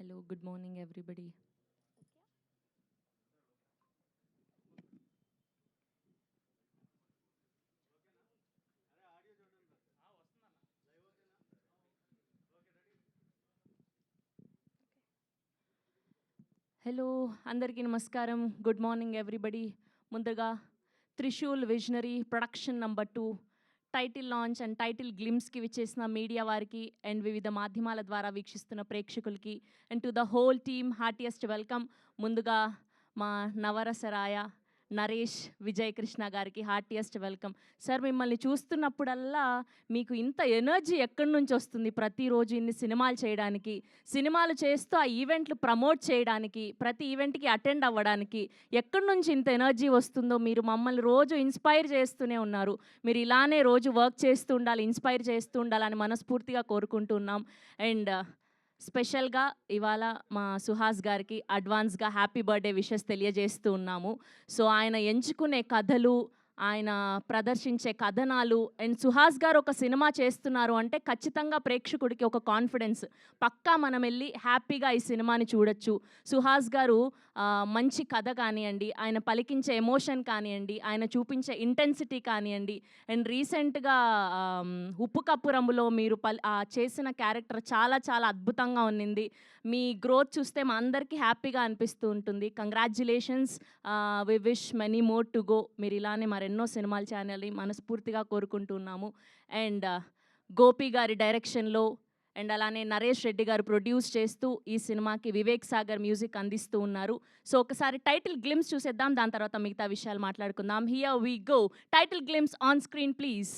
Hello, good morning, everybody. హలో అందరికీ నమస్కారం. Good morning everybody. ముందుగా Trishul visionary production number 2 title launch and title గ్లిమ్స్కి విచ్చేసిన మీడియా వారికి అండ్ వివిధ మాధ్యమాల ద్వారా వీక్షిస్తున్న ప్రేక్షకులకి and to the whole team heartiest welcome. ముందుగా మా నవరసరాయ నరేష్ విజయ్ కృష్ణ గారికి హార్టియెస్ట్ వెల్కమ్. సార్, మిమ్మల్ని చూస్తున్నప్పుడల్లా మీకు ఇంత ఎనర్జీ ఎక్కడి నుంచి వస్తుంది? ప్రతిరోజు ఇన్ని సినిమాలు చేయడానికి, సినిమాలు చేస్తూ ఆ ఈవెంట్లు ప్రమోట్ చేయడానికి, ప్రతి ఈవెంట్కి అటెండ్ అవ్వడానికి ఎక్కడి నుంచి ఇంత ఎనర్జీ వస్తుందో మీరు మమ్మల్ని రోజు ఇన్స్పైర్ చేస్తూనే ఉన్నారు. మీరు ఇలానే రోజు వర్క్ చేస్తూ ఉండాలి, ఇన్స్పైర్ చేస్తూ ఉండాలని మనస్ఫూర్తిగా కోరుకుంటున్నాం. అండ్ స్పెషల్గా ఇవాళ మా సుహాస్ గారికి అడ్వాన్స్గా హ్యాపీ బర్త్డే విషెస్ తెలియజేస్తూ ఉన్నాము. సో ఆయన ఎంచుకునే కథలు, ఆయన ప్రదర్శించే కథనాలు అండ్ సుహాస్ గారు ఒక సినిమా చేస్తున్నారు అంటే ఖచ్చితంగా ప్రేక్షకుడికి ఒక కాన్ఫిడెన్స్, పక్కా మనం వెళ్ళి హ్యాపీగా ఈ సినిమాని చూడొచ్చు. సుహాస్ గారు మంచి కథ కానివ్వండి, ఆయన పలికించే ఎమోషన్ కానివ్వండి, ఆయన చూపించే ఇంటెన్సిటీ కానివ్వండి, అండ్ రీసెంట్గా ఉప్పు కప్పు రంగులో మీరు చేసిన క్యారెక్టర్ చాలా చాలా అద్భుతంగా ఉన్నింది. మీ గ్రోత్ చూస్తే మా అందరికీ హ్యాపీగా అనిపిస్తూ ఉంటుంది. Congratulations. We wish many more to go. మీరు ఇలానే మరెన్నో సినిమాలు ఛానల్ని మనస్ఫూర్తిగా కోరుకుంటున్నాము. అండ్ గోపి గారి డైరెక్షన్లో అండ్ అలానే నరేష్ రెడ్డి గారు ప్రొడ్యూస్ చేస్తూ ఈ సినిమాకి వివేక్ సాగర్ మ్యూజిక్ అందిస్తూ ఉన్నారు. సో ఒకసారి టైటిల్ గ్లిమ్స్ చూసేద్దాం, దాని తర్వాత మిగతా విషయాలు మాట్లాడుకుందాం. Here we go. Title glimpse on screen please.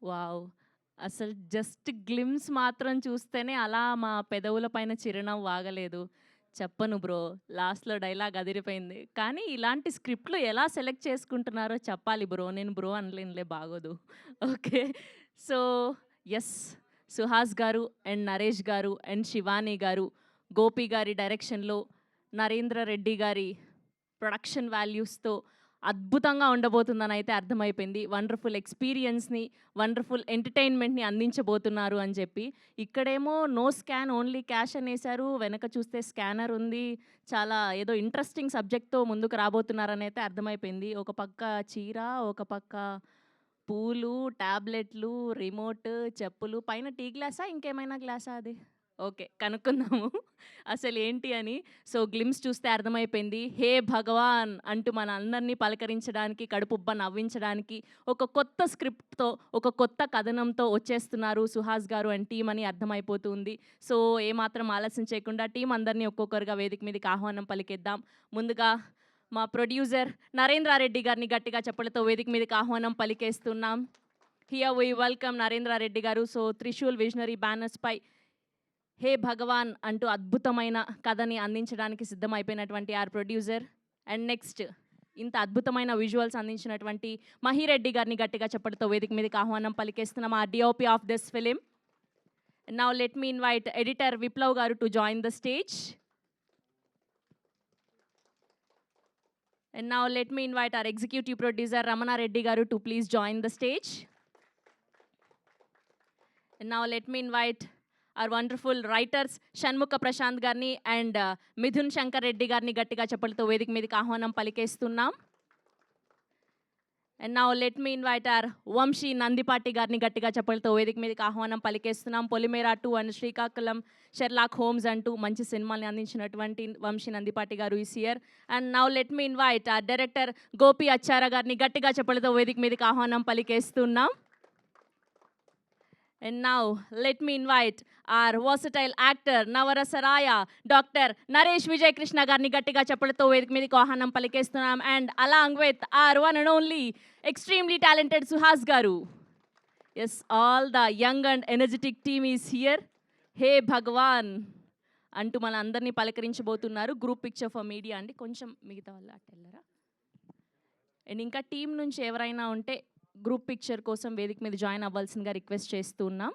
Wow! అసలు జస్ట్ గ్లిమ్స్ మాత్రం చూస్తేనే అలా మా పెదవుల పైన చిరునవ్వు ఆగలేదు. చెప్పను బ్రో. లాస్ట్‌లో డైలాగ్ అదిరిపోయింది. కానీ ఇలాంటి స్క్రిప్ట్‌లు ఎలా సెలెక్ట్ చేసుకుంటున్నారో చెప్పాలి బ్రో. నేను బ్రో అనలేనులే బాగోదు. ఓకే. So, yes. సుహాస్ గారు అండ్ నరేష్ గారు అండ్ శివాని గారు, గోపి గారి డైరెక్షన్‌లో, నరేంద్ర రెడ్డి గారి ప్రొడక్షన్ వాల్యూస్‌తో అద్భుతంగా ఉండబోతుందనైతే అర్థమైపోయింది. వండర్‌ఫుల్ ఎక్స్‌పీరియన్స్‌ని, వండర్‌ఫుల్ ఎంటర్‌టైన్‌మెంట్‌ని అందించబోతున్నారు అని చెప్పి. ఇక్కడేమో నో స్కాన్ ఓన్లీ క్యాష్ అనేసారు. వెనక చూస్తే స్కానర్ ఉంది. చాలా ఏదో ఇంట్రెస్టింగ్ సబ్జెక్ట్‌తో ముందుకు రాబోతున్నారనైతే అర్థమైపోయింది. ఒక పక్క చీర, ఒక పక్క పూలు, టాబ్లెట్లు, రిమోట్, చెప్పులు, పైన టీ గ్లాసా? ఇంకేమైనా గ్లాసా అది? ఓకే. కనుక్కుందాము అసలేంటి అని. సో, గ్లిమ్స్ చూస్తే అర్థమైపోయింది. హే భగవాన్! అంటూ మనందరినీ పలకరించడానికి, కడుపుబ్బ నవ్వించడానికి, ఒక కొత్త స్క్రిప్ట్‌తో, ఒక కొత్త కథనంతో వచ్చేస్తున్నారు సుహాస్ గారు అండ్ టీమ్ అని అర్థమైపోతుంది. సో, ఏమాత్రం ఆలస్యం చేయకుండా టీమ్ అందరినీ ఒక్కొక్కరుగా వేదిక మీదకి ఆహ్వానం పలికిద్దాం. ముందుగా మా ప్రొడ్యూసర్ నరేంద్రారెడ్డి గారిని గట్టిగా చప్పట్లతో వేదిక మీదకి ఆహ్వానం పలికేస్తున్నాం. హియర్ వి వెల్కమ్ నరేంద్రారెడ్డి గారు. సో, త్రిశూల్ విజనరీ బ్యానర్స్‌పై హే భగవాన్ అంటూ అద్భుతమైన కథని అందించడానికి సిద్ధమైపోయినటువంటి ఆర్ ప్రొడ్యూసర్. అండ్ నెక్స్ట్ ఇంత అద్భుతమైన విజువల్స్ అందించినటువంటి మహిరెడ్డి గారిని గట్టిగా చప్పటితో వేదిక మీదకి ఆహ్వానం పలికేస్తున్నాం. ఆ DOP of this film. Now let me invite editor Viplav గారు to join the stage. And now let me invite our executive producer Ramana Reddy garu to please join the stage. And now let me invite our wonderful writers Shanmukha Prashant garni and Midhun Shankar Reddy garni గట్టిగా చప్పట్లతో వేదిక మీదకి ఆహ్వానం పలికేస్తున్నాం. And now let me invite our Vamshi Nandipati గారిని గట్టిగా చప్పట్లతో వేదిక మీదకి ఆహ్వానం పలికేస్తున్నాం. Polimera 2 and Srikakulam Sherlock Holmes అంటూ మంచి సినిమాల్ని అందించినటువంటి వంశీ నందిపాటి గారు is here. And now let me invite a director Gopi Achara గారిని గట్టిగా చప్పట్లతో వేదిక మీదకి ఆహ్వానం పలికేస్తున్నాం. And now let me invite our versatile actor Navarasaraya Dr. Naresh Vijay Krishna garni గట్టిగా చప్పట్లతో వేదిక మీదకి ఆహ్వానం పలికేస్తున్నాం. And along with our one and only extremely talented Suhas garu. Yes, all the young and energetic team is here. Hey Bhagwan అంటూ మన అందరినీ పలకరించబోతున్నారు. Group picture for media అండి. కొంచెం మిగతా వాళ్ళు అట్టెళ్ళరా. అండ్ ఇంకా టీం నుంచి ఎవరైనా ఉంటే గ్రూప్ పిక్చర్ కోసం వేదిక మీద జాయిన్ అవ్వాల్సిందిగా రిక్వెస్ట్ చేస్తున్నాం.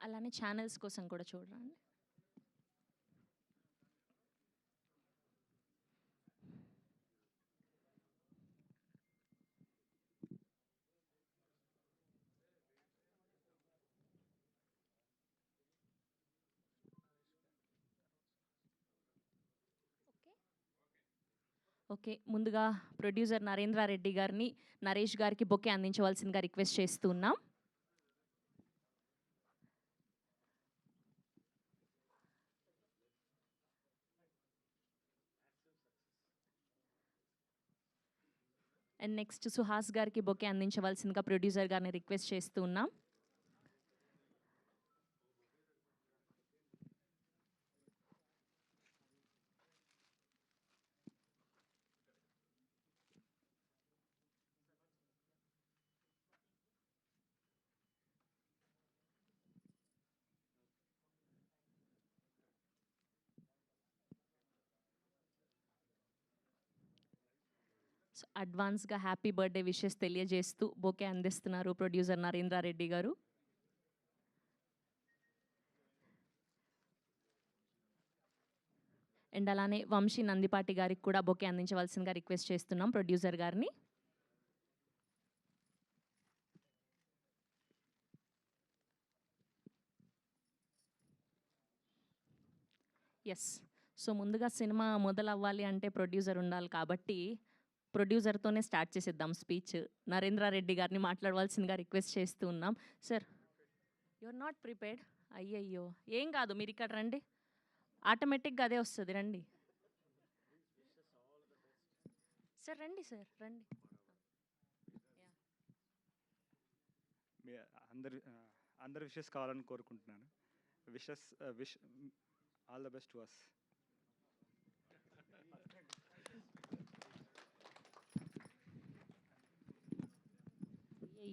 అలానే ఛానల్స్ కోసం కూడా చూడండి. ఓకే. ముందుగా ప్రొడ్యూసర్ నరేంద్రారెడ్డి గారిని నరేష్ గారికి బొకే అందించవలసిందిగా రిక్వెస్ట్ చేస్తున్నాం. అండ్ నెక్స్ట్ సుహాస్ గారికి బొకే అందించవలసిందిగా ప్రొడ్యూసర్ గారిని రిక్వెస్ట్ చేస్తూ ఉన్నాం. సో అడ్వాన్స్గా హ్యాపీ బర్త్డే విషెస్ తెలియజేస్తూ బొకే అందిస్తున్నారు ప్రొడ్యూసర్ నరేంద్రారెడ్డి గారు. అండ్ అలానే వంశీ నందిపాటి గారికి కూడా బొకే అందించవలసిందిగా రిక్వెస్ట్ చేస్తున్నాం ప్రొడ్యూసర్ గారిని. ఎస్. సో ముందుగా సినిమా మొదలవ్వాలి అంటే ప్రొడ్యూసర్ ఉండాలి కాబట్టి ప్రొడ్యూసర్తోనే స్టార్ట్ చేసేద్దాం స్పీచ్. నరేంద్రారెడ్డి గారిని మాట్లాడవలసిందిగా రిక్వెస్ట్ చేస్తూ ఉన్నాం. Sir, you are not prepared. అయ్యయ్యో, ఏం కాదు, మీరు ఇక్కడ రండి, ఆటోమేటిక్గా అదే వస్తుంది, రండి సార్, రండి సార్, రండి. అందరి విషెస్ కావాలని కోరుకుంటున్నాను. Wish all the best to us.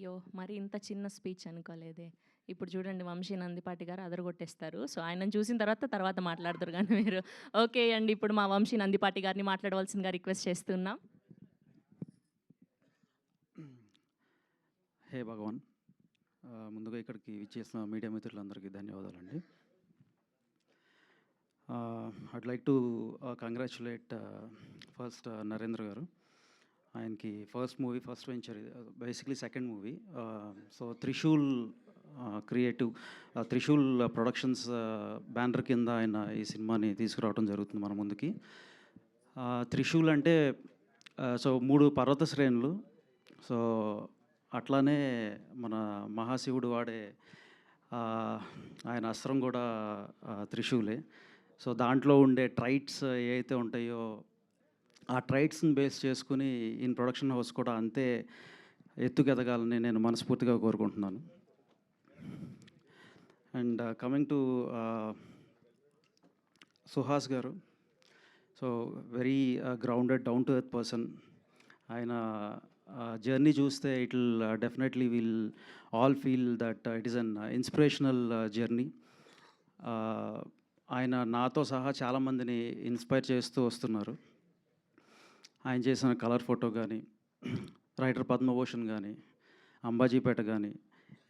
అయ్యో, మరి ఇంత చిన్న స్పీచ్ అనుకోలేదే. ఇప్పుడు చూడండి, వంశీ నందిపాటి గారు అదరగొట్టేస్తారు. సో ఆయనను చూసిన తర్వాత మాట్లాడుతారు కానీ మీరు. ఓకే అండి, ఇప్పుడు మా వంశీ నందిపాటి గారిని మాట్లాడవలసిందిగా రిక్వెస్ట్ చేస్తున్నాం. హే భగవాన్, ముందుగా ఇక్కడికి విచ్చేసిన మీడియా మిత్రులందరికీ ధన్యవాదాలండి. I'd like to congratulate first Narendra గారు. ఆయనకి first movie, first venture, basically second movie. So Trishul creative, Trishul productions banner కింద ఆయన ఈ సినిమాని తీసుకురావడం జరుగుతుంది మన ముందుకి. త్రిశూల్ అంటే సో 3 పర్వత శ్రేణులు. సో అట్లానే మన మహాశివుడు వాడే ఆయన అస్త్రం కూడా త్రిశూలే. సో దాంట్లో ఉండే ట్రైట్స్ ఏవైతే ఉంటాయో ఆ ట్రైట్స్ని బేస్ చేసుకుని ఇన్ ప్రొడక్షన్ హౌస్ కూడా అంతే ఎత్తుకెదగాలని నేను మనస్ఫూర్తిగా కోరుకుంటున్నాను. అండ్ కమింగ్ టు సుహాస్ గారు, so very grounded, down to earth person. ఆయన జర్నీ చూస్తే it will definitely will all feel that it is an inspirational journey. ఆయన నాతో సహా చాలామందిని ఇన్స్పైర్ చేస్తూ వస్తున్నారు. ఆయన చేసిన కలర్ ఫోటో కానీ, రైటర్ పద్మభూషణ్ కానీ, అంబాజీపేట కానీ,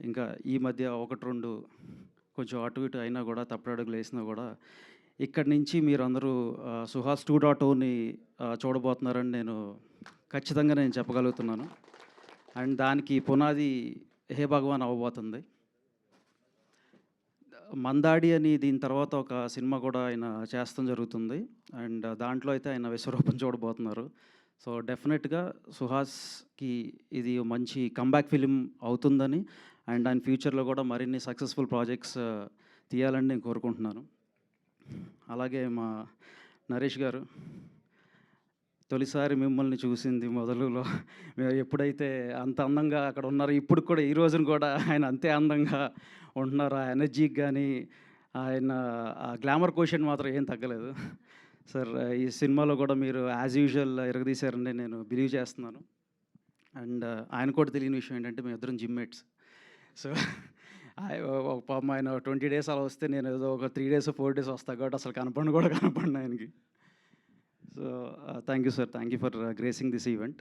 ఇంకా ఈ మధ్య 1-2 కొంచెం అటు ఇటు అయినా కూడా, తప్పుడడుగులు వేసినా కూడా, ఇక్కడి నుంచి మీరందరూ సుహాస్ 2.0ని చూడబోతున్నారని నేను ఖచ్చితంగా చెప్పగలుగుతున్నాను. అండ్ దానికి పునాది హే భగవాన్ అవ్వబోతుంది. మందాడి అని దీని తర్వాత ఒక సినిమా కూడా ఆయన చేస్తాం జరుగుతుంది. అండ్ దాంట్లో అయితే ఆయన విశ్వరూపం చూడబోతున్నారు. సో డెఫినెట్గా సుహాస్కి ఇది మంచి కంబ్యాక్ ఫిలిం అవుతుందని, అండ్ ఆయన ఫ్యూచర్లో కూడా మరిన్ని సక్సెస్ఫుల్ ప్రాజెక్ట్స్ తీయాలని నేను కోరుకుంటున్నాను. అలాగే మా నరేష్ గారు, తొలిసారి మిమ్మల్ని చూసింది మొదలులో మీరు ఎప్పుడైతే అంత అందంగా అక్కడ ఉన్నారో, ఇప్పుడు కూడా ఈ రోజున కూడా ఆయన అంతే అందంగా ఉంటున్నారు. ఆ ఎనర్జీకి కానీ, ఆయన ఆ గ్లామర్ క్వశ్చన్ మాత్రం ఏం తగ్గలేదు. సార్, ఈ సినిమాలో కూడా మీరు యాజ్ యూజువల్ ఎరగదీశారని నేను బిలీవ్ చేస్తున్నాను. అండ్ ఆయన కూడా తెలియని విషయం ఏంటంటే, మేము ఇద్దరం జిమ్మేట్స్. సో ఒక పాపం ఆయన 20 days అలా వస్తే, నేను ఏదో ఒక 3 days 4 days వస్తాను కాబట్టి అసలు కనపడిన ఆయనకి. So thank you sir, thank you for gracing this event.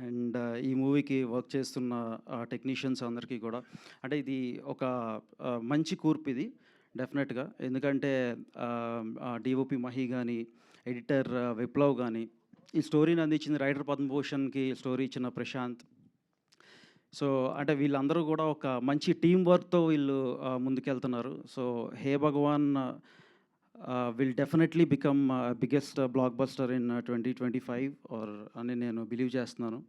And ఈ మూవీకి వర్క్ చేస్తున్న టెక్నీషియన్స్ అందరికీ కూడా, అంటే ఇది ఒక మంచి కూర్పు ఇది డెఫినెట్గా. ఎందుకంటే డిఓపి మహి కానీ, ఎడిటర్ విప్లవ్ కానీ, ఈ స్టోరీని అందించింది రైటర్ పద్మభూషణ్కి స్టోరీ ఇచ్చిన ప్రశాంత్. సో అంటే వీళ్ళందరూ కూడా ఒక మంచి టీం వర్క్తో వీళ్ళు ముందుకెళ్తున్నారు. So hey Bhagavan will definitely become biggest blockbuster in 2025 or అని నేను బిలీవ్ చేస్తున్నాను.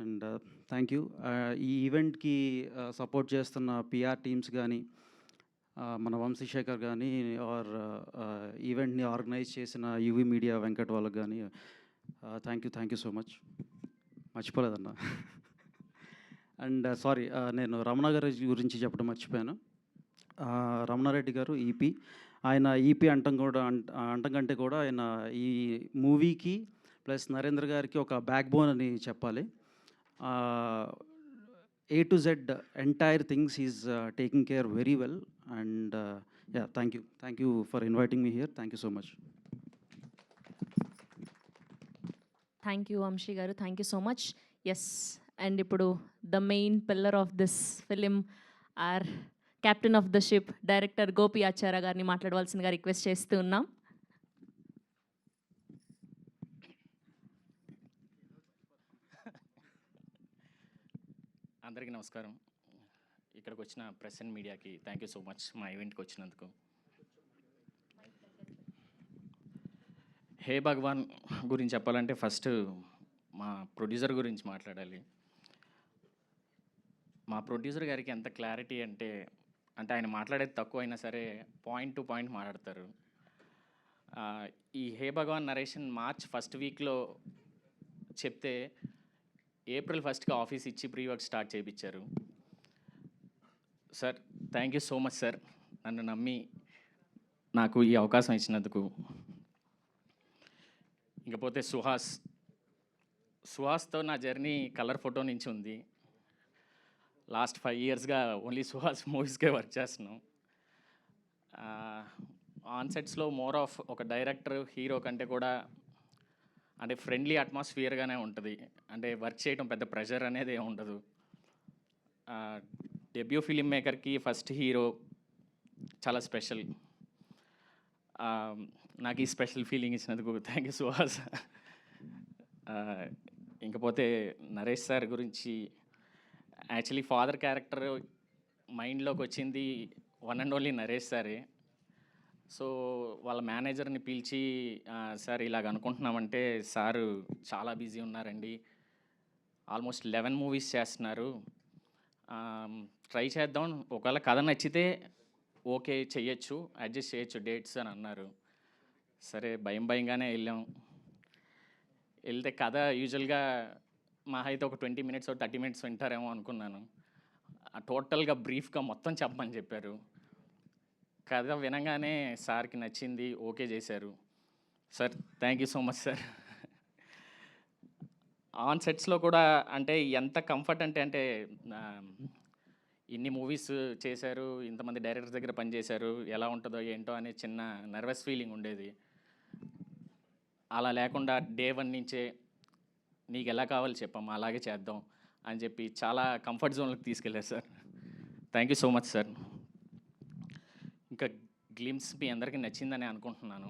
And thank you. ఈ ఈవెంట్కి సపోర్ట్ చేస్తున్న పిఆర్ టీమ్స్ కానీ, మన వంశీశేఖర్ కానీ, ఆర్ ఈవెంట్ని ఆర్గనైజ్ చేసిన యువి మీడియా వెంకట్ వాళ్ళకి కానీ థ్యాంక్ యూ సో మచ్. మర్చిపోలేదన్న. అండ్ సారీ, నేను రమణ గారి గురించి చెప్పడం మర్చిపోయాను. రమణారెడ్డి గారు ఈపీ, ఆయన ఈపీ అంటం కంటే కూడా ఆయన ఈ మూవీకి ప్లస్ నరేంద్ర గారికి ఒక బ్యాక్ బోన్ అని చెప్పాలి. A to Z entire things is taking care very well. And yeah, thank you for inviting me here. Thank you so much. Thank you Vamshi గారు, thank you so much. Yes, and ఇప్పుడు the main pillar of this film, or captain of the ship, director Gopi Acharya గారిని మాట్లాడవలసిందిగా request చేస్తూ ఉన్నాం. అందరికీ నమస్కారం. ఇక్కడికి వచ్చిన ప్రెస్ అండ్ మీడియాకి థ్యాంక్ యూ సో మచ్ మా ఈవెంట్కి వచ్చినందుకు. హే భగవాన్ గురించి చెప్పాలంటే ఫస్ట్ మా ప్రొడ్యూసర్ గురించి మాట్లాడాలి. మా ప్రొడ్యూసర్ గారికి ఎంత క్లారిటీ అంటే ఆయన మాట్లాడేది తక్కువ అయినా సరే పాయింట్ టు పాయింట్ మాట్లాడతారు. ఈ హే భగవాన్ నరేషన్ మార్చ్ ఫస్ట్ వీక్లో చెప్తే ఏప్రిల్ 1కి ఆఫీస్ ఇచ్చి ప్రీ వర్క్ స్టార్ట్ చేయించారు. Sir thank you so much sir, నన్ను నమ్మి నాకు ఈ అవకాశం ఇచ్చినందుకు. ఇకపోతే సుహాస్తో నా జర్నీ కలర్ ఫోటో నుంచి ఉంది. లాస్ట్ 5 ఇయర్స్గా ఓన్లీ సుహాస్ మూవీస్కే వర్క్ చేస్తున్నాం. ఆన్ సెట్స్లో మోర్ ఆఫ్ ఒక డైరెక్టర్ హీరో కంటే కూడా అంటే ఫ్రెండ్లీ అట్మాస్ఫియర్గానే ఉంటుంది. అంటే వర్క్ చేయడం పెద్ద ప్రెషర్ అనేది ఏమి ఉండదు. డెబ్యూ ఫిలిం మేకర్కి ఫస్ట్ హీరో చాలా స్పెషల్. నాకు ఈ స్పెషల్ ఫీలింగ్ ఇచ్చినందుకు థ్యాంక్ యూ సుహాస్. ఇంకపోతే నరేష్ సార్ గురించి, యాక్చువల్లీ ఫాదర్ క్యారెక్టర్ మైండ్లోకి వచ్చింది వన్ అండ్ ఓన్లీ నరేష్ సారే. సో వాళ్ళ మేనేజర్ని పిలిచి సార్ ఇలాగ అనుకుంటున్నామంటే, సారు చాలా బిజీ ఉన్నారండి, ఆల్మోస్ట్ 11 మూవీస్ చేస్తున్నారు, ట్రై చేద్దాం, ఒకవేళ కథ నచ్చితే ఓకే చెయ్యొచ్చు, అడ్జస్ట్ చేయొచ్చు డేట్స్ అని అన్నారు. సరే భయంగానే వెళ్తే కథ యూజువల్గా మా అయితే ఒక 20 మినిట్స్ 30 మినిట్స్ వింటారేమో అనుకున్నాను. టోటల్గా బ్రీఫ్గా మొత్తం చెప్పమని చెప్పారు. కథ వినగానే సార్కి నచ్చింది, ఓకే చేశారు. Sir thank you so much sir. On సెట్స్లో కూడా అంటే ఎంత కంఫర్ట్ అంటే ఇన్ని మూవీస్ చేశారు, ఇంతమంది డైరెక్టర్స్ దగ్గర పనిచేశారు, ఎలా ఉంటుందో ఏంటో అనే చిన్న నర్వస్ ఫీలింగ్ ఉండేది. అలా లేకుండా డే 1 నుంచే నీకు ఎలా కావాలి చెప్పమ్మా అలాగే చేద్దాం అని చెప్పి చాలా కంఫర్ట్ జోన్లోకి తీసుకెళ్ళారు sir. Thank you so much sir. ఇంకా గ్లిమ్స్ మీ అందరికీ నచ్చిందని అనుకుంటున్నాను.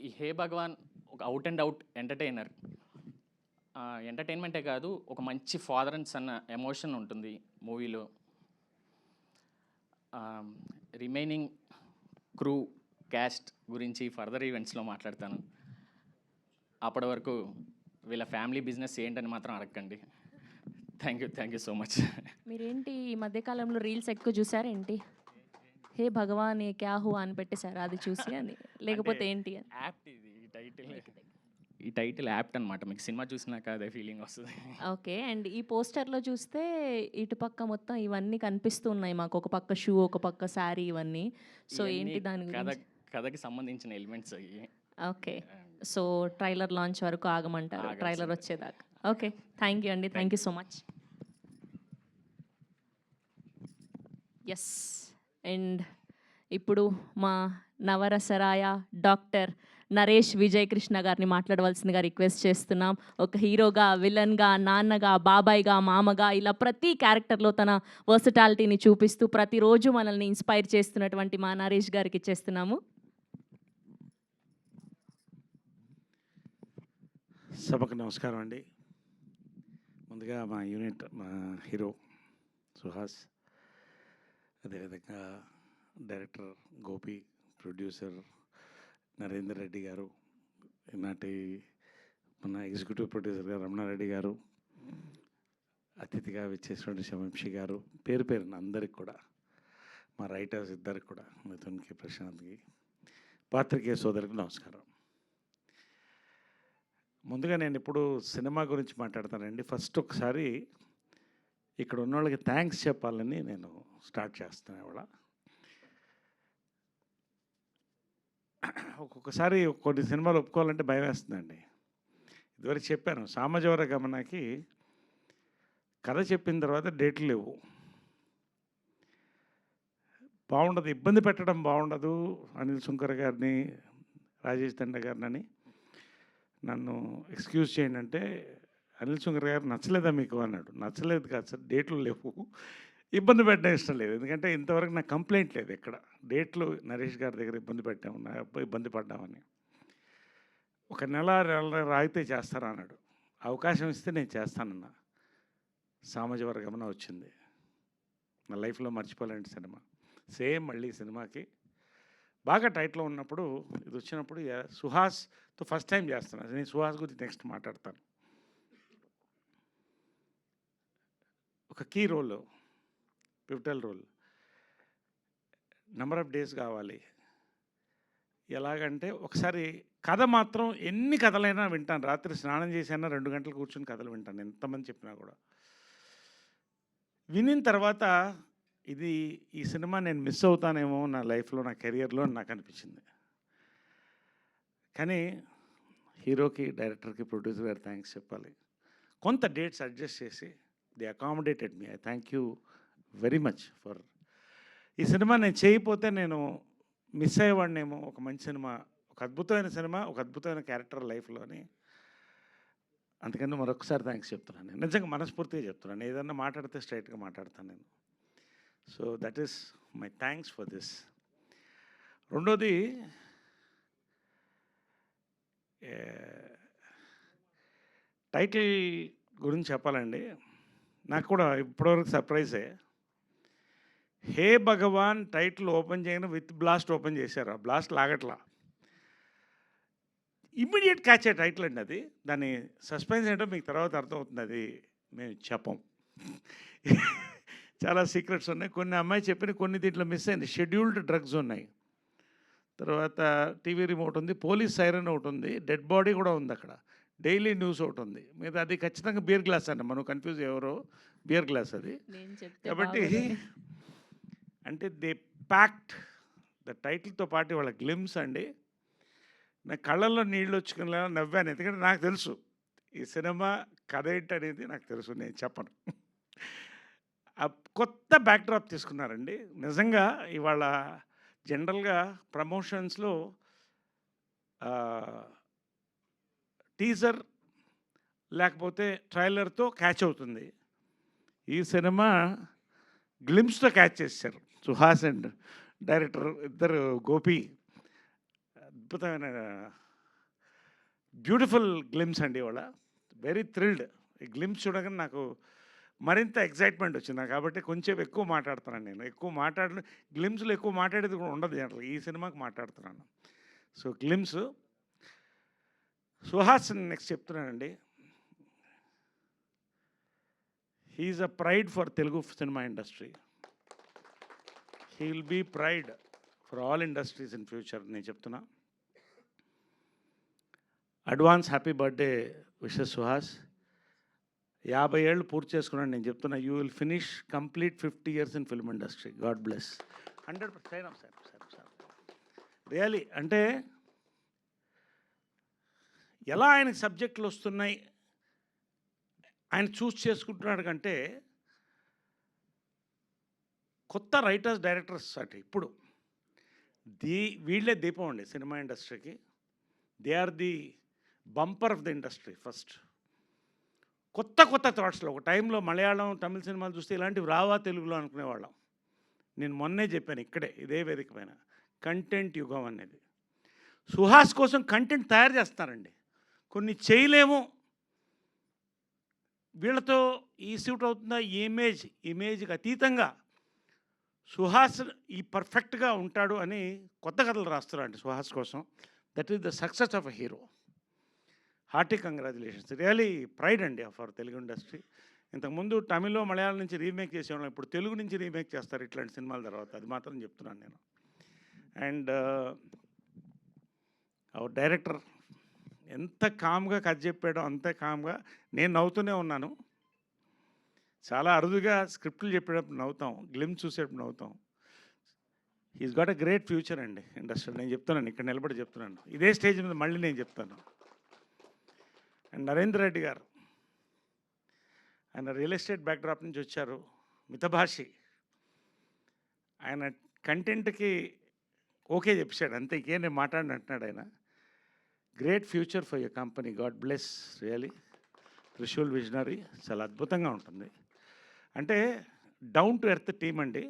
ఈ హే భగవాన్ ఒక అవుట్ అండ్ అవుట్ ఎంటర్టైనర్. ఎంటర్టైన్మెంటే కాదు, ఒక మంచి ఫాదర్ అండ్ సన్ ఎమోషన్ ఉంటుంది మూవీలో. రిమైనింగ్ క్రూ క్యాస్ట్ గురించి ఫర్దర్ ఈవెంట్స్లో మాట్లాడతాను. అప్పటి వరకు వీళ్ళ ఫ్యామిలీ బిజినెస్ ఏంటని మాత్రం అడగండి. Thank you so much. మీరేంటి ఈ మధ్యకాలంలో రీల్స్ ఎక్కువ చూసారేంటి? హే భగవాన్ ఏ క్యా హువా అని పెట్టేశారు, అది చూసి అని, లేకపోతే ఏంటి అని? యాప్ట్ ఇది, ఈ టైటిల్ యాప్ట్ అనమాట. మీకు సినిమా చూసినాక అదే ఫీలింగ్ వస్తుంది. ఓకే, అండ్ ఈ పోస్టర్లో చూస్తే ఇటుపక్క మొత్తం ఇవన్నీ కనిపిస్తూ ఉన్నాయి మాకు, ఒక పక్క షూ, ఒక పక్క శారీ, ఇవన్నీ. సో ఏంటి దాని గురించి? కథకి సంబంధించిన ఎలిమెంట్స్ అవి. ఓకే, సో ట్రైలర్ లాంచ్ వరకు ఆగమంటారు, ట్రైలర్ వచ్చేదాకా. ఓకే, థ్యాంక్ యూ అండి, thank you so much. Yes, and ఇప్పుడు మా నవరసరాయ డాక్టర్ నరేష్ విజయ్ కృష్ణ గారిని మాట్లాడవలసిందిగా రిక్వెస్ట్ చేస్తున్నాం. ఒక హీరోగా, విలన్గా, నాన్నగా, బాబాయ్గా, మామగా, ఇలా ప్రతి క్యారెక్టర్లో తన వర్సటాలిటీని చూపిస్తూ ప్రతిరోజు మనల్ని ఇన్స్పైర్ చేస్తున్నటువంటి మా నరేష్ గారికి ఇచ్చేస్తున్నాము. సభకు నమస్కారం అండి. ముందుగా మా యూనిట్, మా హీరో సుహాస్, అదేవిధంగా డైరెక్టర్ గోపి, ప్రొడ్యూసర్ నరేందర్ రెడ్డి గారు, ఈనాటి మన ఎగ్జిక్యూటివ్ ప్రొడ్యూసర్ గారు రమణారెడ్డి గారు, అతిథిగా విచ్చేసినటువంటి శవంశి గారు, పేరు పేరున అందరికి కూడా, మా రైటర్స్ ఇద్దరికి కూడా, మిథున్కి, ప్రశాంత్కి, పాత్రికేయ సోదరికి నమస్కారం. ముందుగా నేను ఇప్పుడు సినిమా గురించి మాట్లాడతానండి. ఫస్ట్ ఒకసారి ఇక్కడ ఉన్నోళ్ళకి థ్యాంక్స్ చెప్పాలని నేను స్టార్ట్ చేస్తాను ఇవాళ. ఒక్కొక్కసారి కొన్ని సినిమాలు ఒప్పుకోవాలంటే భయం వేస్తుందండి. ఇదివరకు చెప్పాను, సామాజిక గమనకి కథ చెప్పిన తర్వాత డేట్లు లేవు, బాగుండదు, ఇబ్బంది పెట్టడం బాగుండదు. అనిల్ సుంకర్ గారిని, రాజేష్ దండ గారిని నన్ను ఎక్స్క్యూజ్ చేయండి అంటే, అనిల్ సుంకర్ గారు నచ్చలేదా మీకు అన్నాడు. నచ్చలేదు కాదు సార్, డేట్లు లేవు, ఇబ్బంది పెట్టడం ఇష్టం లేదు. ఎందుకంటే ఇంతవరకు నాకు కంప్లైంట్ లేదు ఎక్కడ. డేట్లు నరేష్ గారి దగ్గర ఇబ్బంది పెట్టాము, నా ఇబ్బంది పడ్డామని. ఒక నెల రాగితే చేస్తారా అన్నాడు. అవకాశం ఇస్తే నేను చేస్తానన్నా. సామాజిక వర్గమన వచ్చింది, నా లైఫ్లో మర్చిపోలేని సినిమా. సేమ్ మళ్ళీ సినిమాకి బాగా టైట్లో ఉన్నప్పుడు ఇది వచ్చినప్పుడు సుహాస్తో ఫస్ట్ టైం చేస్తున్నాను. నేను సుహాస్ గురించి నెక్స్ట్ మాట్లాడతాను. ఒక key role, pivotal role, number of days కావాలి. ఎలాగంటే ఒకసారి కథ మాత్రం ఎన్ని కథలైనా వింటాను. రాత్రి స్నానం చేసైనా 2 గంటలు కూర్చొని కథలు వింటాను, ఎంతమంది చెప్పినా కూడా. వినిన తర్వాత ఈ సినిమా నేను మిస్ అవుతానేమో నా లైఫ్లో, నా కెరియర్లో అని నాకు అనిపించింది. కానీ హీరోకి, డైరెక్టర్కి, ప్రొడ్యూసర్ గారు థ్యాంక్స్ చెప్పాలి. కొంత డేట్స్ అడ్జస్ట్ చేసి they accommodated me. I thank you very much for. ఈ సినిమా నేను చేయకపోతే నేను మిస్ అయ్యేవాడినేమో. ఒక మంచి సినిమా, ఒక అద్భుతమైన సినిమా, ఒక అద్భుతమైన క్యారెక్టర్ లైఫ్లోని. అందుకని మరొకసారి థ్యాంక్స్ చెప్తున్నాను. నేను నిజంగా మనస్ఫూర్తిగా చెప్తున్నాను. ఏదన్నా మాట్లాడితే స్ట్రైట్గా మాట్లాడతాను నేను. So that is my thanks for this. రెండోది, టైటిల్ గురించి చెప్పాలండి. నాకు కూడా ఇప్పటివరకు సర్ప్రైజే. హే భగవాన్ టైటిల్ ఓపెన్ చేయగానే విత్ బ్లాస్ట్ ఓపెన్ చేశారు. ఆ బ్లాస్ట్ లాగట్లా, ఇమ్మీడియట్ క్యాచ్ అయ్యే టైటిల్ అండి అది. దాని సస్పెన్స్ ఏంటో మీకు తర్వాత అర్థమవుతుంది, అది మేము చెప్పం. చాలా సీక్రెట్స్ ఉన్నాయి. కొన్ని అమ్మాయి చెప్పిన, కొన్ని దీంట్లో మిస్ అయింది. షెడ్యూల్డ్ డ్రగ్స్ ఉన్నాయి, తర్వాత టీవీ రిమోట్ ఉంది, పోలీస్ సైరన్ ఒకటి ఉంది, డెడ్ బాడీ కూడా ఉంది అక్కడ, డైలీ న్యూస్ ఒకటి ఉంది. మీద అది ఖచ్చితంగా బియర్ గ్లాస్ అండి, మనం కన్ఫ్యూజ్ ఎవరో, బియర్ గ్లాస్ అది. కాబట్టి అంటే దే ప్యాక్ట్ ద టైటిల్తో పాటు వాళ్ళ గ్లిమ్స్ అండి. నా కళ్ళల్లో నీళ్ళు వచ్చుకునేలా నవ్వాను. ఎందుకంటే నాకు తెలుసు ఈ సినిమా కథ ఏంటనేది నాకు తెలుసు, నేను చెప్పను. కొత్త బ్యాక్డ్రాప్ తీసుకున్నారండి నిజంగా. ఇవాళ జనరల్గా ప్రమోషన్స్లో టీజర్ లేకపోతే ట్రైలర్తో క్యాచ్ అవుతుంది. ఈ సినిమా గ్లిమ్స్తో క్యాచ్ చేశారు. సుహాస్ అండ్ డైరెక్టర్ ఇద్దరు, గోపి, అద్భుతమైన బ్యూటిఫుల్ గ్లిమ్స్ అండి. ఇవాళ వెరీ థ్రిల్డ్. ఈ గ్లిమ్స్ చూడగానే నాకు మరింత ఎగ్జైట్మెంట్ వచ్చింది. కాబట్టి కొంచెం ఎక్కువ మాట్లాడుతున్నాను నేను. గ్లిమ్స్లో ఎక్కువ మాట్లాడేది కూడా ఉండదు జనరల్. ఈ సినిమాకి మాట్లాడుతున్నాను. సో గ్లిమ్స్, సుహాస్ నెక్స్ట్ చెప్తున్నానండి. He's a pride for Telugu cinema industry. He will be pride for all industries in future. నేను చెప్తున్నా. Advance happy birthday wishes Suhas. 50 ఏళ్ళు పూర్తి చేసుకున్నాను. నేను చెప్తున్నా, you will finish complete 50 years in film industry. God bless. 100% sir really. అంటే ఎలా ఆయనకి సబ్జెక్టులు వస్తున్నాయి, ఆయన చూస్ చేసుకుంటున్నాడు కంటే, కొత్త రైటర్స్, డైరెక్టర్స్ అంటే ఇప్పుడు వీళ్ళే దీపం అండి సినిమా ఇండస్ట్రీకి. They are the bumper of the industry. First కొత్త థాట్స్లో, ఒక టైంలో మలయాళం, తమిళ సినిమాలు చూస్తే ఇలాంటివి రావా తెలుగులో అనుకునేవాళ్ళం. నేను మొన్నే చెప్పాను ఇక్కడే, ఇదే వేదిక పైన, కంటెంట్ యుగం అనేది. సుహాస్ కోసం కంటెంట్ తయారు చేస్తారండి. కొన్ని చేయలేము, వీళ్ళతో ఈ సూట్ అవుతుందా, ఇమేజ్కి అతీతంగా సుహాస్ ఈ పర్ఫెక్ట్గా ఉంటాడు అని కొత్త కథలు రాస్తున్నారండి సుహాస్ కోసం. That is the success of a hero. Hearty congratulations. Really pride అండి ఆఫ్ అవర్ తెలుగు ఇండస్ట్రీ. ఇంతకుముందు తమిళ్లో, మలయాళం నుంచి రీమేక్ చేసేవాళ్ళం, ఇప్పుడు తెలుగు నుంచి రీమేక్ చేస్తారు ఇట్లాంటి సినిమాల తర్వాత. అది మాత్రం చెప్తున్నాను నేను. అండ్ అవర్ డైరెక్టర్ ఎంత కామ్గా కథ చెప్పాడో అంతే కామ్గా నేను నవ్వుతూనే ఉన్నాను. చాలా అరుదుగా స్క్రిప్ట్లు చెప్పేటప్పుడు నవ్వుతాం, గ్లిమ్స్ చూసేటప్పుడు నవ్వుతాం. He's got a great future అండి ఇండస్ట్రీ. నేను చెప్తున్నాను, ఇక్కడ నిలబడి చెప్తున్నాను, ఇదే స్టేజ్ మీద మళ్ళీ నేను చెప్తాను. అండ్ నరేంద్ర రెడ్డి గారు, ఆయన రియల్ ఎస్టేట్ బ్యాక్డ్రాప్ నుంచి వచ్చారు, మితభాషి. ఆయన కంటెంట్కి ఓకే చెప్పాడు, అంతే, ఇంకేం నేను మాట్లాడిన అంటున్నాడు ఆయన. Great future for your company, God bless really. Trishul visionary చాలా అద్భుతంగా ఉంటుంది. అంటే డౌన్ టు ఎర్త్ టీం అండి,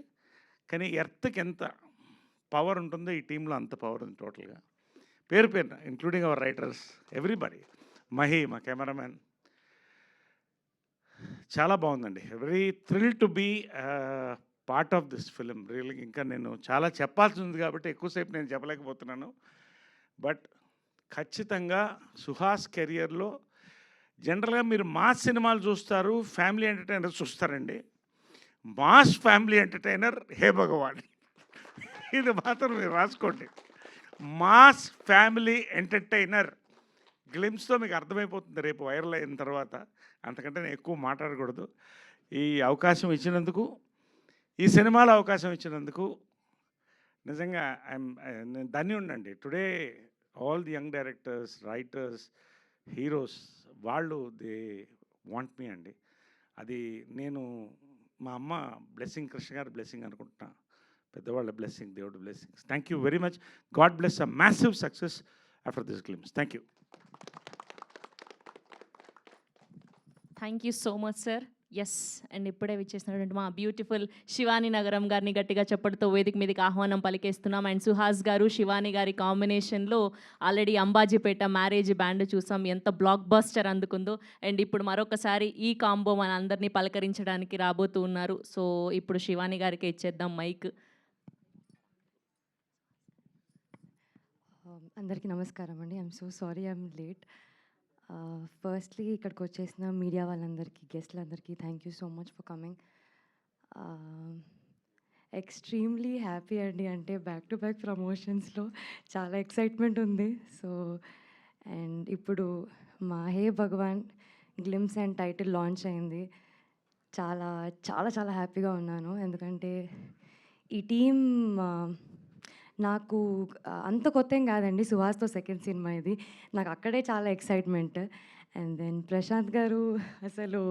కానీ ఎర్త్కి ఎంత పవర్ ఉంటుందో ఈ టీంలో అంత పవర్ ఉంది టోటల్గా. పేరు పేరున including our writers, everybody. Mahi మా కెమెరామ్యాన్, చాలా బాగుందండి. Very thrill to be part of this film. Really ఇంకా నేను చాలా చెప్పాల్సి ఉంది కాబట్టి ఎక్కువసేపు నేను చెప్పలేకపోతున్నాను. బట్ ఖచ్చితంగా సుహాస్ కెరియర్లో జనరల్గా మీరు మాస్ సినిమాలు చూస్తారు, ఫ్యామిలీ ఎంటర్టైనర్ చూస్తారండి. మాస్ ఫ్యామిలీ ఎంటర్టైనర్ హే భగవాన్, ఇది మాత్రం మీరు రాసుకోండి. మాస్ ఫ్యామిలీ ఎంటర్టైనర్ గ్లిమ్స్తో మీకు అర్థమైపోతుంది రేపు వైరల్ అయిన తర్వాత. అంతకంటే నేను ఎక్కువ మాట్లాడకూడదు. ఈ అవకాశం ఇచ్చినందుకు, ఈ సినిమాలో అవకాశం ఇచ్చినందుకు నిజంగా నేను ధన్యుడినండి. Today all the young directors, writers, heroes, వాళ్ళు దే వాంట్ మీ అండి. అది నేను మా అమ్మ బ్లెస్సింగ్, కృష్ణ గారి బ్లెస్సింగ్ అనుకుంటున్నా, పెద్దవాళ్ళ బ్లెస్సింగ్, దేవుడి blessings. Thank you very much. God bless a massive success after this glimpse. Thank you. Thank you so much sir. Yes, and ఇప్పుడే విచ్చేసినటువంటి మా బ్యూటిఫుల్ శివాని నగరం గారిని గట్టిగా చెప్పడంతో వేదిక మీదకి ఆహ్వానం పలికేస్తున్నాం. అండ్ సుహాస్ గారు, శివాని గారి కాంబినేషన్లో ఆల్రెడీ అంబాజీపేట మ్యారేజ్ బ్యాండ్ చూసాం, ఎంత బ్లాక్ బస్టర్ అందుకుందో. అండ్ ఇప్పుడు మరొకసారి ఈ కాంబో మన అందరినీ పలకరించడానికి రాబోతూ ఉన్నారు. సో ఇప్పుడు శివాని గారికి ఇచ్చేద్దాం మైక్. అందరికీ నమస్కారం అండి. I'm so sorry I'm late. Firstly ఇక్కడికి వచ్చేసిన మీడియా వాళ్ళందరికీ, గెస్ట్లందరికీ thank you so much for coming. Extremely happy అండి. అంటే బ్యాక్ టు బ్యాక్ ప్రమోషన్స్లో చాలా ఎక్సైట్మెంట్ ఉంది. సో అండ్ ఇప్పుడు మా హే భగవాన్ గ్లిమ్స్ అండ్ టైటిల్ లాంచ్ అయింది. చాలా చాలా చాలా హ్యాపీగా ఉన్నాను. ఎందుకంటే ఈ టీం నాకు అంత కొత్త ఏం కాదండి. సుహాస్తో సెకండ్ సినిమా ఇది. నాకు అక్కడే చాలా ఎక్సైట్మెంట్. అండ్ దెన్ ప్రశాంత్ గారు, అసలు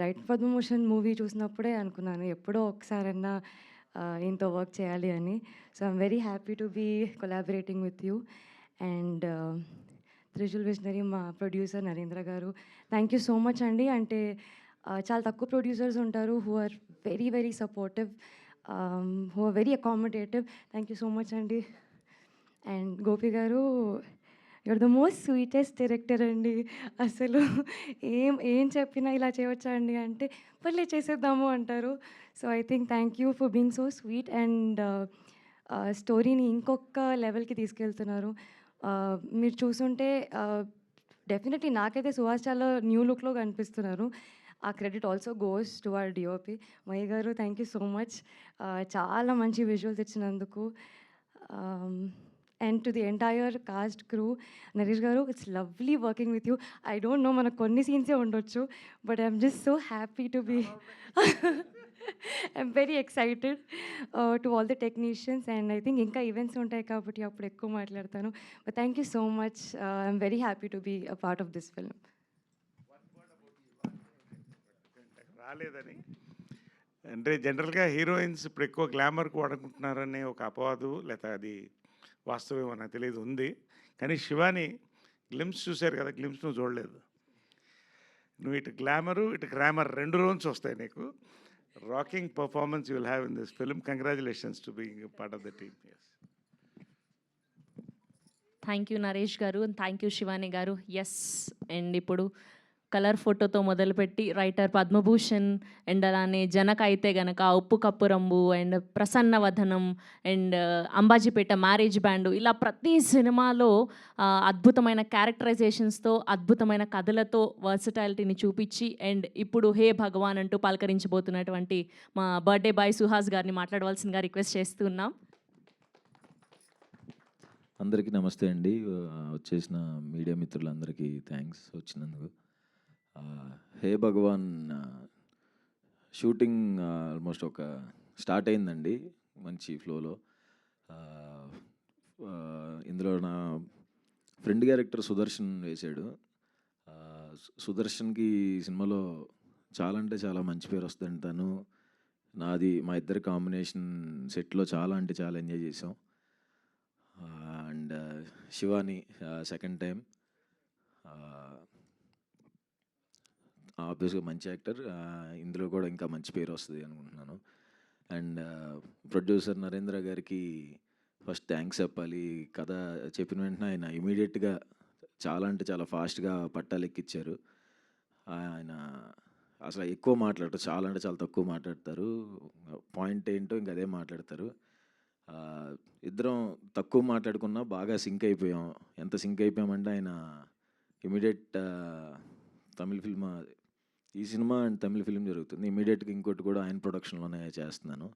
రైట్ పద్మభూషణ్ మూవీ చూసినప్పుడే అనుకున్నాను ఎప్పుడో ఒకసారన్నా ఈయనతో వర్క్ చేయాలి అని. So I'm very happy to be collaborating with you. And Trishul visionary మా ప్రొడ్యూసర్ నరేంద్ర గారు, థ్యాంక్ యూ సో మచ్ అండి. అంటే చాలా తక్కువ ప్రొడ్యూసర్స్ ఉంటారు who are very very supportive, who are very accommodative. Thank you so much అండి. అండ్ గోపి గారు, you're the most sweetest director అండి. అసలు ఏం చెప్పినా ఇలా చేయవచ్చా అండి అంటే పర్లే చేసేద్దాము అంటారు. So I think thank you for being so sweet. And స్టోరీని ఇంకొక లెవెల్కి తీసుకెళ్తున్నారు. మీరు చూసుంటే డెఫినెట్లీ నాకైతే సుహాస్ చాలా న్యూ లుక్లో కనిపిస్తున్నారు. ఆ credit also goes to our DOP Mahi గారు. థ్యాంక్ యూ సో మచ్, చాలా మంచి విజువల్స్ ఇచ్చినందుకు. And to the entire cast crew, Naresh గారు, it's lovely working with you. I don't know మనకు కొన్ని సీన్సే ఉండొచ్చు, but I'm just so happy to be I'm very excited to all the technicians. And I think ఇంకా events ఉంటాయి కాబట్టి అప్పుడు ఎక్కువ మాట్లాడతాను. But thank you so much. I'm very happy to be a part of this film. రాలేదని అంటే జనరల్గా heroines ఇప్పుడు ఎక్కువ గ్లామర్కి వాడుకుంటున్నారనే ఒక అపవాదు, లేకపోతే అది వాస్తవం నాకు తెలియదు ఉంది. కానీ శివాని గ్లిమ్స్ చూశారు కదా, గ్లిమ్స్ నువ్వు చూడలేదు. నువ్వు ఇటు గ్లామరు ఇటు గ్రామర్ రెండు రోజులు వస్తాయి నీకు. Rocking performance you will have in this film. Congratulations to being part of the team. Thank you Naresh గారు, థ్యాంక్ యూ శివాని గారు. ఎస్, అండ్ ఇప్పుడు కలర్ ఫోటోతో మొదలుపెట్టి రైటర్ పద్మభూషణ్, అండ్ అలానే జనక అయితే గనక ఉప్పు cup రంబు, and Prasanna Vadanam, and Ambajipeta marriage band, ఇలా ప్రతి సినిమాలో అద్భుతమైన క్యారెక్టరైజేషన్స్తో, అద్భుతమైన కథలతో వర్సటాలిటీని చూపించి, అండ్ ఇప్పుడు హే భగవాన్ అంటూ పలకరించబోతున్నటువంటి మా బర్త్డే బాయ్ సుహాస్ గారిని మాట్లాడవలసిందిగా రిక్వెస్ట్ చేస్తున్నాం. అందరికీ నమస్తే అండి. వచ్చేసిన మీడియా మిత్రులందరికీ థ్యాంక్స్ వచ్చినందుకు. హే భగవాన్ షూటింగ్ ఆల్మోస్ట్ ఒక స్టార్ట్ అయిందండి మంచి ఫ్లోలో. ఇందులో నా ఫ్రెండ్ క్యారెక్టర్ సుదర్శన్ వేశాడు. సుదర్శన్కి ఈ సినిమాలో చాలా అంటే చాలా మంచి పేరు వస్తుందండి. తను నాది మా ఇద్దరి కాంబినేషన్ సెట్లో చాలా అంటే చాలా ఎంజాయ్ చేసాం. అండ్ శివాని సెకండ్ టైం ఆబ్వియస్గా మంచి యాక్టర్. ఇందులో కూడా ఇంకా మంచి పేరు వస్తుంది అనుకుంటున్నాను. అండ్ ప్రొడ్యూసర్ నరేంద్ర గారికి ఫస్ట్ థ్యాంక్స్ చెప్పాలి. కథ చెప్పిన వెంటనే ఆయన ఇమీడియట్గా చాలా అంటే చాలా ఫాస్ట్గా పట్టాలు ఎక్కిచ్చారు. ఆయన అసలు ఎక్కువ మాట్లాడతారు, చాలా అంటే చాలా తక్కువ మాట్లాడతారు. పాయింట్ ఏంటో ఇంక అదే మాట్లాడతారు. ఇద్దరం తక్కువ మాట్లాడుకున్నా బాగా సింక్ అయిపోయాం. ఎంత సింక్ అయిపోయామంటే ఆయన ఇమీడియట్ తమిళ ఫిల్మ్, ఈ సినిమా అండ్ తమిళ ఫిల్మ్ జరుగుతుంది. ఇమీడియట్గా ఇంకోటి కూడా ఆయన ప్రొడక్షన్లోనే చేస్తున్నాను.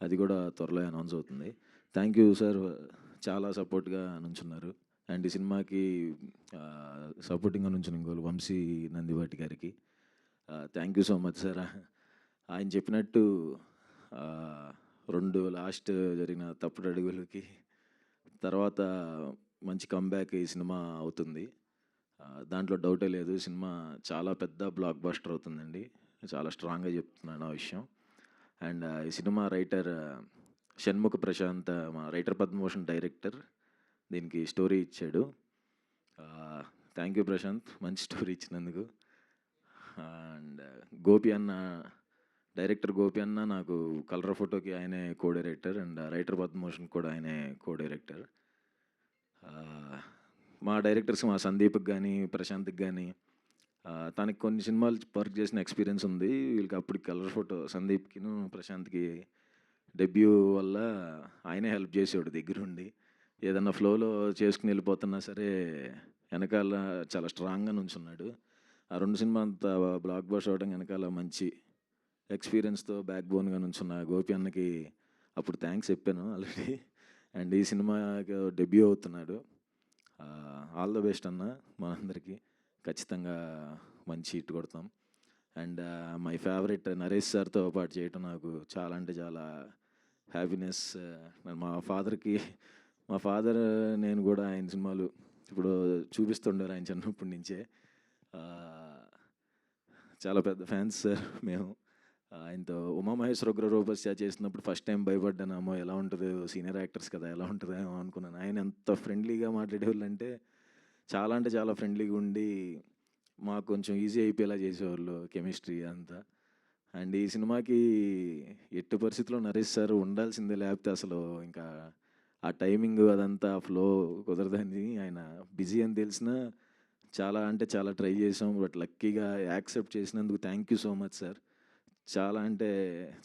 అది కూడా త్వరలో అనౌన్స్ అవుతుంది. థ్యాంక్ యూ సార్, చాలా సపోర్ట్గా నుంచున్నారు. అండ్ ఈ సినిమాకి సపోర్టింగ్గా నుంచిన ఇంకోళ్ళు వంశీ నందివాటి గారికి thank you so much sir. ఆయన చెప్పినట్టు 2 లాస్ట్ జరిగిన తప్పుడు అడుగులకి తర్వాత మంచి కంబ్యాక్ ఈ సినిమా అవుతుంది. దాంట్లో డౌటే లేదు. సినిమా చాలా పెద్ద బ్లాక్ బస్టర్ అవుతుందండి. చాలా స్ట్రాంగ్గా చెప్తున్నాను ఆ విషయం. అండ్ ఈ సినిమా రైటర్ షణ్ముఖ ప్రశాంత్, మా రైటర్ పద్మభూషణ్ డైరెక్టర్, దీనికి స్టోరీ ఇచ్చాడు. థ్యాంక్ యూ ప్రశాంత్, మంచి స్టోరీ ఇచ్చినందుకు. అండ్ గోపి అన్న, డైరెక్టర్ గోపి అన్న నాకు కలర్ ఫోటోకి ఆయనే co director and writer Padma Bhushan కూడా ఆయనే కో డైరెక్టర్. మా డైరెక్టర్స్ మా సందీప్కి కానీ ప్రశాంత్కి కానీ తనకి కొన్ని సినిమాలు వర్క్ చేసిన ఎక్స్పీరియన్స్ ఉంది. వీళ్ళకి అప్పుడు కలర్ ఫోటో సందీప్కిను ప్రశాంత్కి డెబ్యూ వల్ల ఆయనే హెల్ప్ చేసేవాడు దగ్గరుండి. ఏదన్నా ఫ్లోలో చేసుకుని వెళ్ళిపోతున్నా సరే వెనకాల చాలా స్ట్రాంగ్గా నుంచున్నాడు. ఆ 2 సినిమా అంతా బ్లాక్ బస్టర్ అవడం వెనకాల మంచి ఎక్స్పీరియన్స్తో బ్యాక్ బోన్గా నుంచున్న గోపి అన్నకి అప్పుడు థ్యాంక్స్ చెప్పాను ఆల్రెడీ. అండ్ ఈ సినిమాకి డెబ్యూ అవుతున్నాడు. ఆల్ ద బెస్ట్ అన్న, మనందరికీ ఖచ్చితంగా మంచి హిట్ కొడతాం. అండ్ మై ఫేవరెట్ నరేష్ సార్తో పాటు చేయటం నాకు చాలా అంటే చాలా హ్యాపీనెస్. మా ఫాదర్ నేను కూడా ఆయన సినిమాలు ఇప్పుడు చూపిస్తుండారు ఆయన చిన్నప్పటి నుంచే. చాలా పెద్ద ఫ్యాన్స్ సార్ మేము. ఆయనతో ఉమామహేశ్వర ఉగ్రరూపస్య చేసినప్పుడు ఫస్ట్ టైం భయపడ్డాను. అమ్మో ఎలా ఉంటుంది, సీనియర్ యాక్టర్స్ కదా ఎలా ఉంటుందేమో అనుకున్నాను. ఆయన ఎంత ఫ్రెండ్లీగా మాట్లాడేవాళ్ళు అంటే చాలా ఫ్రెండ్లీగా ఉండి మాకు కొంచెం ఈజీ అయిపోయేలా చేసేవాళ్ళు కెమిస్ట్రీ అంతా. అండ్ ఈ సినిమాకి ఎట్టి పరిస్థితుల్లో నరేష్ సార్ ఉండాల్సిందే, లేకపోతే అసలు ఇంకా ఆ టైమింగ్ అదంతా ఫ్లో కుదరదని. ఆయన బిజీ అని తెలిసినా చాలా అంటే చాలా ట్రై చేసాం. బట్ లక్కీగా యాక్సెప్ట్ చేసినందుకు thank you so much sir. చాలా అంటే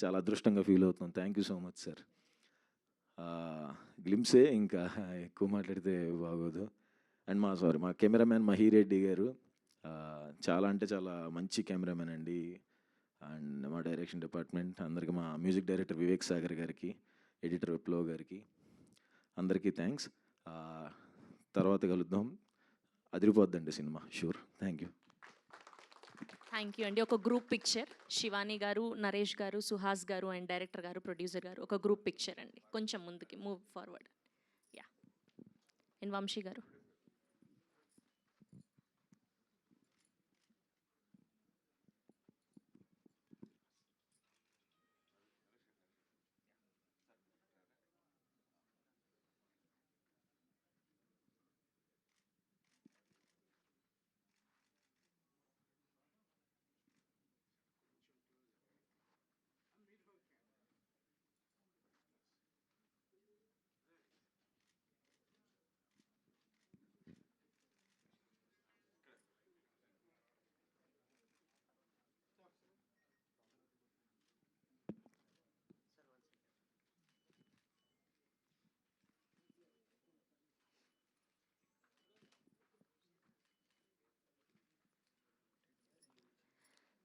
చాలా అదృష్టంగా ఫీల్ అవుతున్నాం. Thank you so much sir. Glimpse, ఇంకా ఎక్కువ మాట్లాడితే బాగోదు. అండ్ మా కెమెరామ్యాన్ మహిరెడ్డి గారు చాలా అంటే చాలా మంచి కెమెరామ్యాన్ అండి. అండ్ మా డైరెక్షన్ డిపార్ట్మెంట్ అందరికీ, మా మ్యూజిక్ డైరెక్టర్ వివేక్ సాగర్ గారికి, ఎడిటర్ విప్లవ్ గారికి అందరికీ థ్యాంక్స్. తర్వాత కలుద్దాం. అదిరిపోద్దండి సినిమా, sure. Thank you. Thank you అండి. ఒక గ్రూప్ పిక్చర్, శివాని గారు, నరేష్ గారు, సుహాస్ గారు అండ్ డైరెక్టర్ గారు, ప్రొడ్యూసర్ గారు, ఒక గ్రూప్ పిక్చర్ అండి. కొంచెం ముందుకి move forward. Yeah, and Vamsi గారు.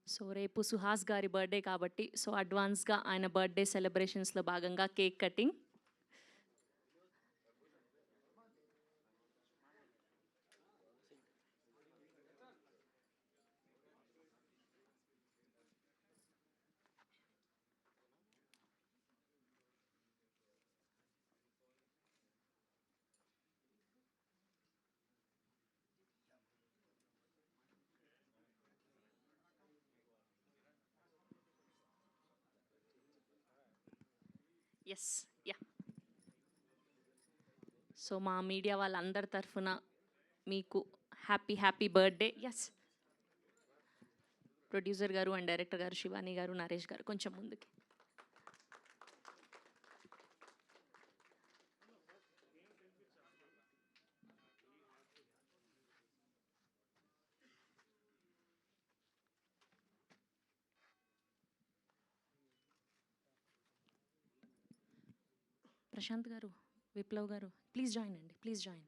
సో రేపు సుహాస్ గారి బర్త్డే కాబట్టి సో అడ్వాన్స్గా ఆయన బర్త్డే సెలబ్రేషన్స్లో భాగంగా cake cutting. Yes yeah. So మా మీడియా వాళ్ళందరి తరఫున మీకు happy happy birthday. Yes, producer గారు అండ్ డైరెక్టర్ గారు శివాని గారు, నరేష్ గారు కొంచెం ముందుకి. ప్రశాంత్ గారు, విప్లవ్ గారు, ప్లీజ్ జాయిన్ అండి, please join.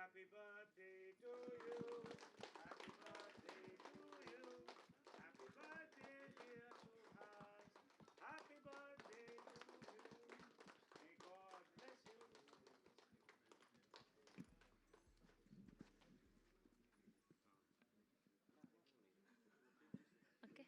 Happy birthday to you. Happy birthday to you. Happy birthday, dear Suhas. Happy birthday to you. May God bless you. Okay.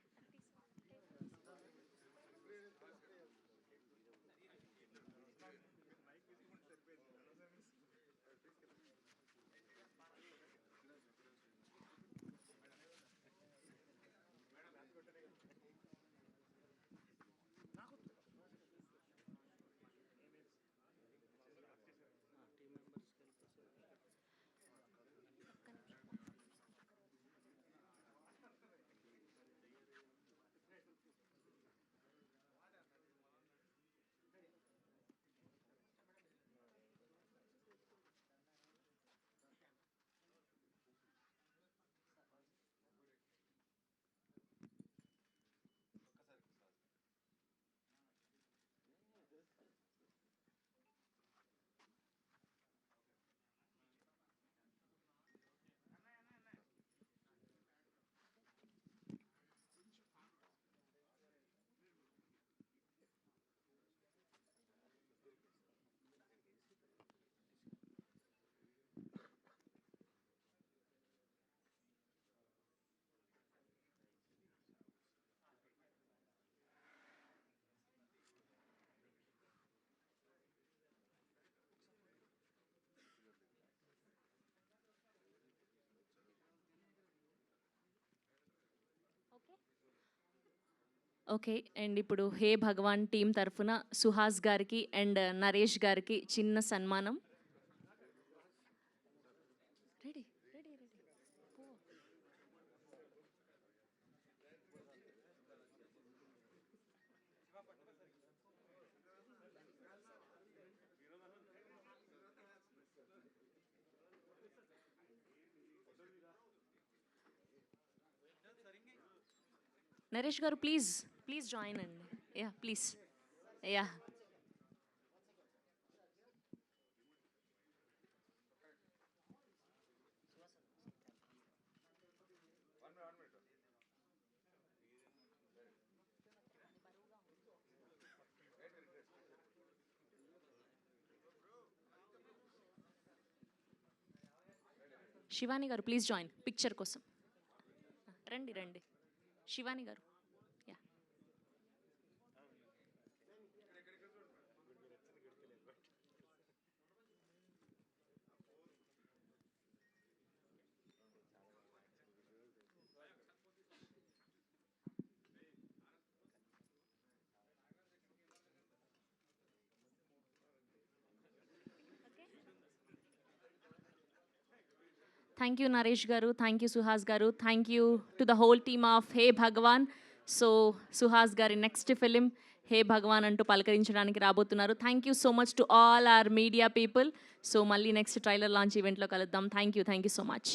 Okay, and ఇప్పుడు హే భగవాన్ టీం తరఫున సుహాస్ గారికి అండ్ నరేష్ గారికి చిన్న సన్మానం. Ready ready ready. నరేష్ గారు please please join అండి. Yeah please. Yeah. Shivani గారు please join picture కోసం. రండి రండి శివాని గారు. యా. థ్యాంక్ యూ నరేష్ గారు, థ్యాంక్ యూ సుహాస్ గారు, thank you to the whole team of Hey Bhagavan. So Suhas గారి నెక్స్ట్ ఫిలిం హే భగవాన్ అంటూ పలకరించడానికి రాబోతున్నారు. Thank you so much to all our media people. So మళ్ళీ నెక్స్ట్ ట్రైలర్ లాంచ్ ఈవెంట్లో కలుద్దాం. Thank you so much.